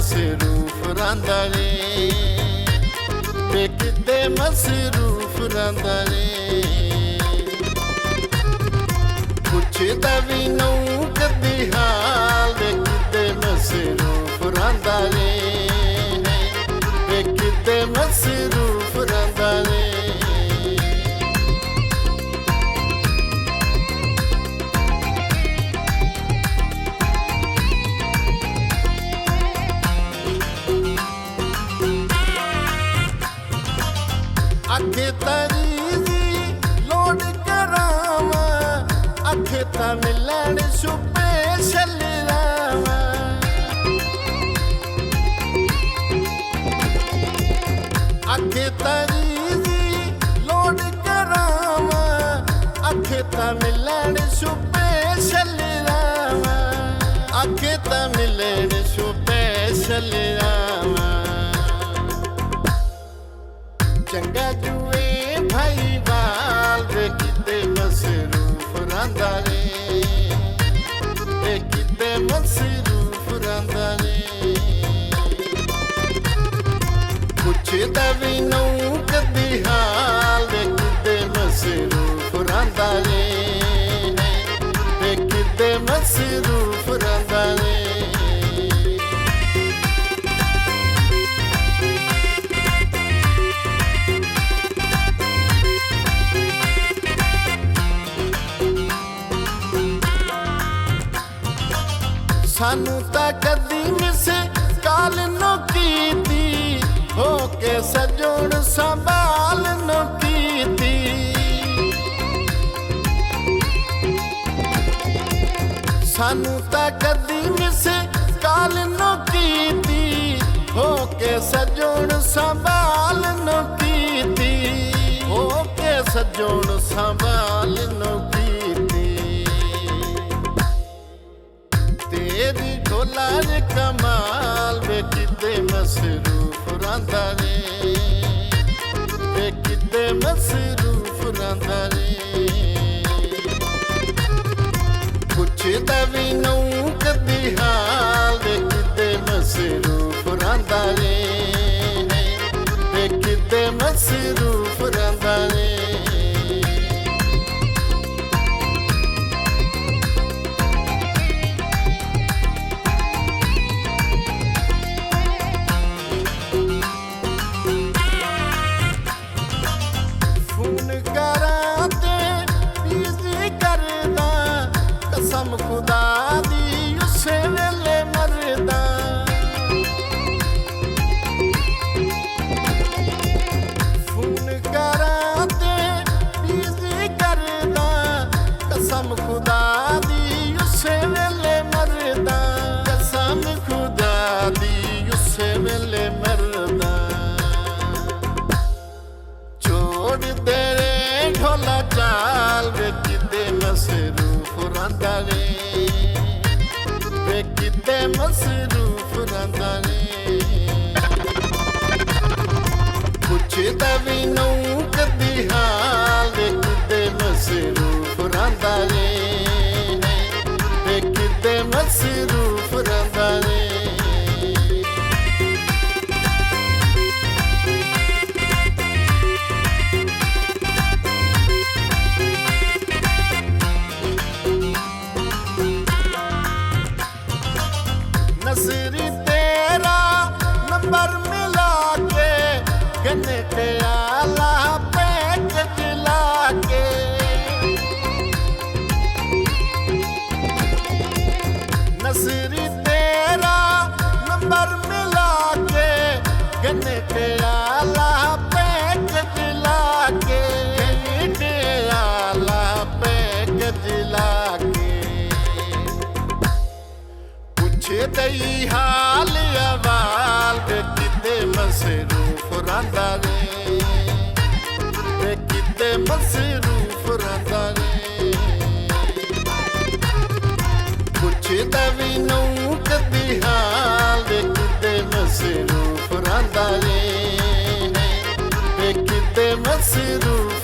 ਮਸਰੂਫ ਰਹਿੰਦਾ ਰੇ, ਵੇ ਕਿਤੇ ਮਸਰੂਫ ਰਹਿੰਦਾ ਰੇ। ਪੁੱਛਦਾ ਵੀ ਨੂੰ ਕਦੀ ਹਾਲ, ਵੇ ਕਿਤੇ ਮਸਰੂਫ ਰਹਿੰਦਾ ਰੇ, ਵੇ ਕਿਤੇ ਮਸਰੂਫ ਰਹਿੰਦਾ ਰੇ। ਅੱਗੇ ਤਰੀਜ਼ੀ ਲੋੜ ਕਰਾਵਾਂ, ਅੱਗੇ ਤਾਂ ਮਿਲਣ ਸਪੈਸ਼ਲ ਰਾਵਾਂ। ਅੱਗੇ ਤਰੀਜ਼ੀ ਲੋੜ ਕਰਾਵਾਂ, ਅੱਗੇ ਤਾਂ ਮਿਲਣ ਸਪੈਸ਼ਲ ਰਾਵਾਂ। ਅੱਗੇ ਤਾਂ ਮਿਲਣ ਸਪੈਸ਼ਲ ਰਾਵਾਂ। ਚੰਗਾ ਜੂਏ ਭਾਈ ਵਾਲ, ਵੇ ਕਿਤੇ ਮਸਰੂਫ ਰਹਿੰਦਾ ਰੇ, ਵੇ ਕਿਤੇ ਮਸਰੂਫ ਰਹਿੰਦਾ ਰੇ। ਪੁੱਛਦਾ ਵੀ ਨੂੰ ਕਦੀ ਹਾਲ, ਵੇ ਕਿਤੇ ਮਸਰੂਫ ਰਹਿੰਦਾ ਰੇ, ਵੇ ਕਿਤੇ ਮਸਰੂਫ ਰਹਿੰਦਾ ਰੇ। ਸਾਨੂੰ ਤਾਂ ਕਦੀ ਮਿਸ ਕਾਲ ਨੂੰ ਕੀਤੀ, ਹੋ ਕੇ ਸਜਣ ਸੰਭਾਲ ਨੂੰ ਕੀਤੀ। ਸਾਨੂੰ ਤਾਂ ਕਦੀ ਮਿਸ ਕਾਲ ਨੂੰ ਕੀਤੀ, ਹੋ ਕੇ ਸਜਣ ਸੰਭਾਲ ਨੂੰ ਕੀਤੀ। ਹੋ ਕੇ ਸਜਣ ਸੰਭਾਲ ਨੂੰ ਕੀਤੀ। ਤੇਰੀ ਢੋਲਾ ਦੇ ਕਮਾਲ, ਵੇ ਕਿਤੇ ਮਸਰੂਫ ਰਹਿੰਦਾ ਰੇ, ਵੇ ਕਿਤੇ ਮਸਰੂਫ ਰਹਿੰਦਾ ਰੇ। ਪੁੱਛਦਾ ਵੀ ਨੂੰ ਕਦੀ ਹਾਲ, ਵੇ ਕਿਤੇ ਮਸਰੂਫ ਰਹਿੰਦਾ ਰੇ, ਵੇ ਕਿਤੇ ਮਸਰੂਫ ਰਹਿੰਦਾ ਰੇ। ਕਸਮ ਖੁਦਾ ਦੀ ਉਸੇ ਵੇਲੇ ਮਰਦਾ। ਫੋਨ ਕਰਾਂ ਤੇ ਬਿਜ਼ੀ ਕਰਦਾ, ਕਸਮ ਖੁਦਾ ਦੀ ਉਸੇ ਵੇਲੇ ਮਰਦਾ। ਕਸਮ ਖੁਦਾ ਦੀ ਉਸੇ ਵੇਲੇ ਮਰਦਾ। ਛੋੜ ਦੇ ਰੇ ਢੋਲਾ ਚਾਲ, ਵੇ ਕਿਤੇ ਮਸਰੂਫ ਰਹਿੰਦਾ ਰੇ, ਵੇ ਕਿਤੇ ਮਸਰੂਫ ਰਹਿੰਦਾ ਰੇ। ਪੁੱਛਦਾ ਵੀ ਨੂੰ ਕਦੀ ਹਾਲ, ਵੇ ਕਿਤੇ ਮਸਰੂਫ ਰਹਿੰਦਾ ਰੇ, ਵੇ ਕਿਤੇ ਮਸਰੂਫ ਰਹਿੰਦਾ ਰੇ। ਨਜ਼ਰੀ ਤੇਰਾ ਨੰਬਰ ਮਿਲਾ ਕੇ, ਗੰਨੇ ਤੇ ਆਲਾ ਪੈਕ ਜਲਾ ਕੇ। ਨਜ਼ਰੀ ਤੇਰਾ ਨੰਬਰ ਮਿਲਾ ਕੇ, ਗੰਨੇ ਤੇ ਆਲਾ ਪੈਕ ਜਲਾ ਕੇ। ਗੰਨੇ ਤੇ ਆਲਾ ਪੈਕ ਜਲਾ ਕੇ। ਪੁੱਛਦਈ ਹਾਲ ਅਵਾਲ, ਵੇ ਕਿਤੇ ਮਸਰੂਫ ਰਹਿੰਦਾ ਰੇ, ਵੇ ਕਿਤੇ ਮਸਰੂਫ ਰਹਿੰਦਾ ਰੇ। ਪੁੱਛਦਾ ਵੀ ਨੂੰ ਕਦੀ ਹਾਲ, ਵੇ ਕਿਤੇ ਮਸਰੂਫ ਰਹਿੰਦਾ ਰੇ, ਵੇ ਕਿਤੇ ਮਸਰੂਫ